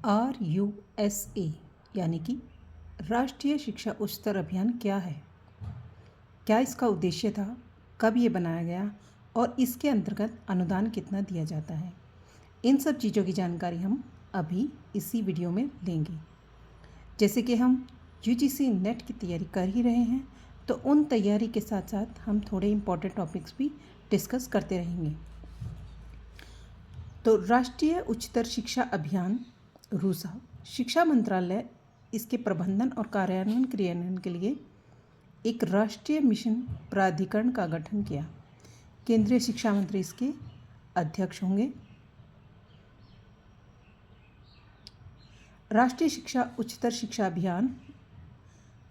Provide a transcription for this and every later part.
RUSA यानी कि राष्ट्रीय शिक्षा उच्चतर अभियान क्या है, क्या इसका उद्देश्य था, कब ये बनाया गया और इसके अंतर्गत अनुदान कितना दिया जाता है, इन सब चीज़ों की जानकारी हम अभी इसी वीडियो में लेंगे। जैसे कि हम UGC नेट की तैयारी कर ही रहे हैं, तो उन तैयारी के साथ साथ हम थोड़े इम्पोर्टेंट टॉपिक्स भी डिस्कस करते रहेंगे। तो राष्ट्रीय उच्चतर शिक्षा अभियान रूसा शिक्षा मंत्रालय इसके प्रबंधन और क्रियान्वयन के लिए एक राष्ट्रीय मिशन प्राधिकरण का गठन किया। केंद्रीय शिक्षा मंत्री इसके अध्यक्ष होंगे। राष्ट्रीय शिक्षा उच्चतर शिक्षा अभियान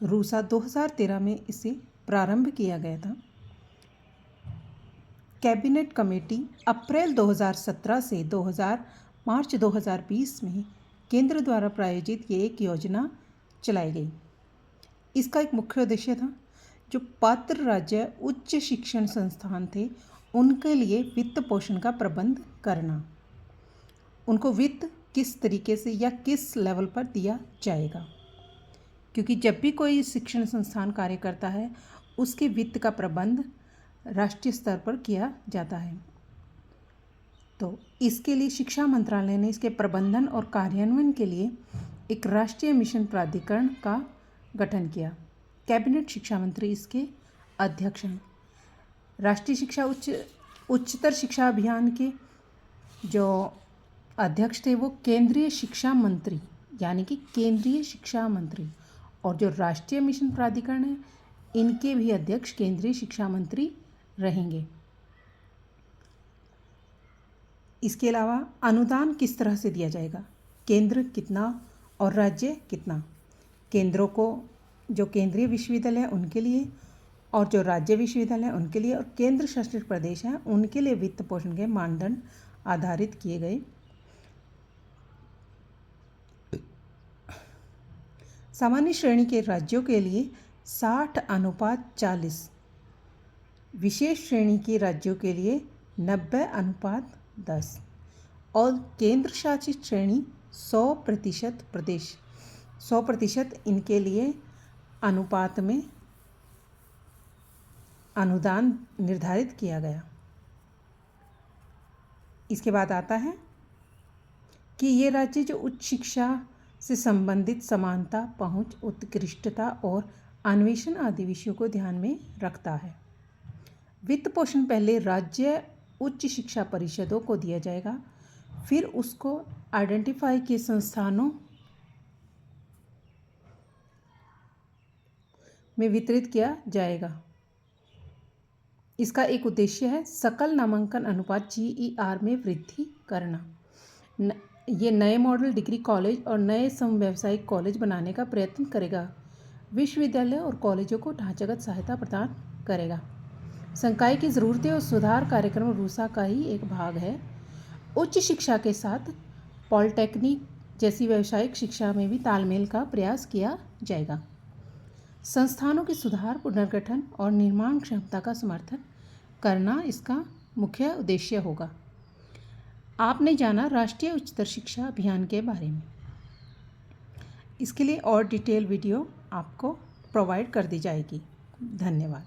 रूसा 2013 में इसे प्रारंभ किया गया था। कैबिनेट कमेटी अप्रैल 2017 से मार्च 2020 में केंद्र द्वारा प्रायोजित ये एक योजना चलाई गई। इसका एक मुख्य उद्देश्य था, जो पात्र राज्य उच्च शिक्षण संस्थान थे उनके लिए वित्त पोषण का प्रबंध करना। उनको वित्त किस तरीके से या किस लेवल पर दिया जाएगा, क्योंकि जब भी कोई शिक्षण संस्थान कार्य करता है उसके वित्त का प्रबंध राष्ट्रीय स्तर पर किया जाता है। तो इसके लिए शिक्षा मंत्रालय ने इसके प्रबंधन और कार्यान्वयन के लिए एक राष्ट्रीय मिशन प्राधिकरण का गठन किया। कैबिनेट शिक्षा मंत्री इसके अध्यक्ष हैं। राष्ट्रीय शिक्षा उच्चतर शिक्षा अभियान के जो अध्यक्ष थे वो केंद्रीय शिक्षा मंत्री यानी कि केंद्रीय शिक्षा मंत्री, और जो राष्ट्रीय मिशन प्राधिकरण है इनके भी अध्यक्ष केंद्रीय शिक्षा मंत्री रहेंगे। इसके अलावा अनुदान किस तरह से दिया जाएगा, केंद्र कितना और राज्य कितना। केंद्रों को जो केंद्रीय विश्वविद्यालय है उनके लिए, और जो राज्य विश्वविद्यालय है उनके लिए, और केंद्र शासित प्रदेश हैं उनके लिए वित्त पोषण के मानदंड आधारित किए गए। सामान्य श्रेणी के राज्यों के लिए 60:40, विशेष श्रेणी के राज्यों के लिए 90:10 और केंद्र शासित श्रेणी 100% इनके लिए अनुपात में अनुदान निर्धारित किया गया। इसके बाद आता है कि ये राज्य जो उच्च शिक्षा से संबंधित समानता, पहुंच, उत्कृष्टता और अन्वेषण आदि विषयों को ध्यान में रखता है। वित्त पोषण पहले राज्य उच्च शिक्षा परिषदों को दिया जाएगा, फिर उसको आइडेंटिफाई किए संस्थानों में वितरित किया जाएगा। इसका एक उद्देश्य है सकल नामांकन अनुपात GER में वृद्धि करना। ये नए मॉडल डिग्री कॉलेज और नए समव्यावसायिक कॉलेज बनाने का प्रयत्न करेगा। विश्वविद्यालय और कॉलेजों को ढांचागत सहायता प्रदान करेगा। संकाय की ज़रूरतें और सुधार कार्यक्रम रूसा का ही एक भाग है। उच्च शिक्षा के साथ पॉलिटेक्निक जैसी व्यावसायिक शिक्षा में भी तालमेल का प्रयास किया जाएगा। संस्थानों के सुधार, पुनर्गठन और निर्माण क्षमता का समर्थन करना इसका मुख्य उद्देश्य होगा। आपने जाना राष्ट्रीय उच्चतर शिक्षा अभियान के बारे में। इसके लिए और डिटेल वीडियो आपको प्रोवाइड कर दी जाएगी। धन्यवाद।